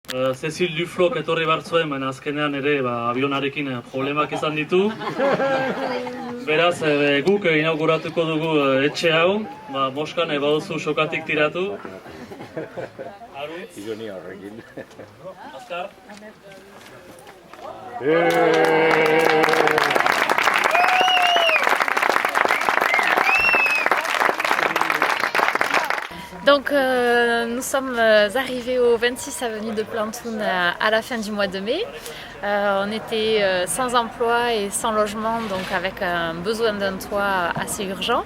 Cecil Duflok etorri bartzuen, baina azkenean ere avionarekin problemak izan ditu. Beraz, guk inauguratuko dugu etxe hau, Moskan baduzu sokatik tiratu. Ironia horrekin. Azkar. Donc nous sommes arrivés au 26 avenue de Plantoun à la fin du mois de mai. On était sans emploi et sans logement, donc avec un besoin d'un toit assez urgent.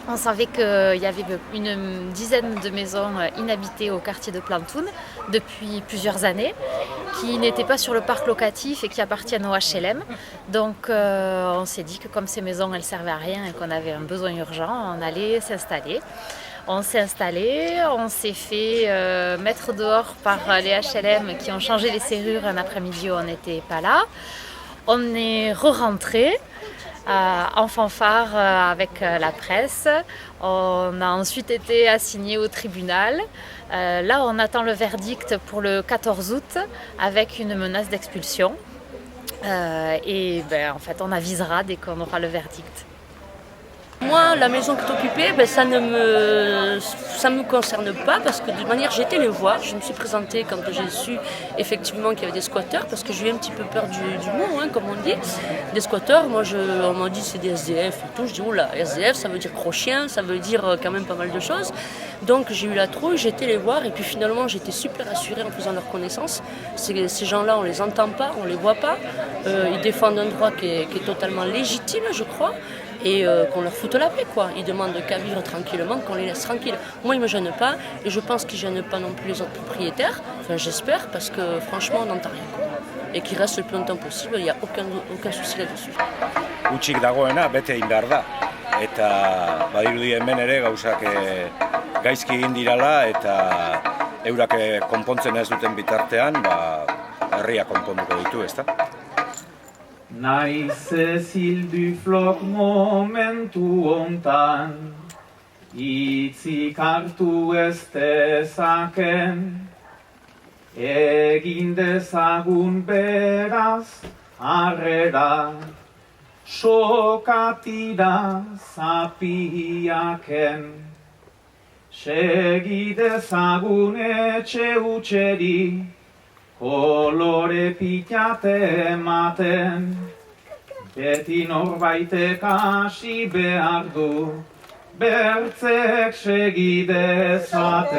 On savait qu'il y avait une dizaine de maisons inhabitées au quartier de Plantoun depuis plusieurs années, qui n'étaient pas sur le parc locatif et qui appartiennent au HLM. Donc on s'est dit que comme ces maisons elles servaient à rien et qu'on avait un besoin urgent, on allait s'installer. On s'est installé, on s'est fait mettre dehors par les HLM qui ont changé les serrures un après-midi où on n'était pas là. On est re-rentré en fanfare avec la presse. On a ensuite été assigné au tribunal. Là, on attend le verdict pour le 14 août avec une menace d'expulsion. En fait, on avisera dès qu'on aura le verdict. Moi, la maison qui est occupée, ça ne me concerne pas parce que de toute manière, j'ai été les voir. Je me suis présentée quand j'ai su effectivement qu'il y avait des squatteurs parce que j'ai eu un petit peu peur du mot, comme on dit. Des squatteurs, moi, on m'a dit c'est des SDF et tout. Je dis, oula, SDF, ça veut dire gros-chien, ça veut dire quand même pas mal de choses. Donc j'ai eu la trouille, j'ai été les voir et puis finalement, j'étais super rassurée en faisant leur connaissance. Ces gens-là, on les entend pas, on les voit pas. Ils défendent un droit qui est totalement légitime, je crois. Et qu'on leur foute la paix, quoi. Ils demandent qu'à vivre tranquillement, qu'on les laisse tranquilles. Moi, ils ne me gênent pas, et je pense qu'ils ne gênent pas non plus les autres propriétaires. Enfin, j'espère, parce que franchement, on n'entend rien, quoi. Et qu'ils restent le plus longtemps possible, il n'y a aucun souci là-dessus. Utzik dagoena bete egin behar da. Eta badirudi hemen ere gauzak gaizki egin dirala eta eurak konpontzen ez duten bitartean, herria konponduko ditu, ezta? Naiz Cecil Duflok momentu hontan, hitzik hartu ez dezaken, egin dezagun beraz harrera, sokatira zapiaken, segi dezagun etxe utxeri, kolore pitate ematen, beti norbaitek hasi behar du, bertzek segi dezaten.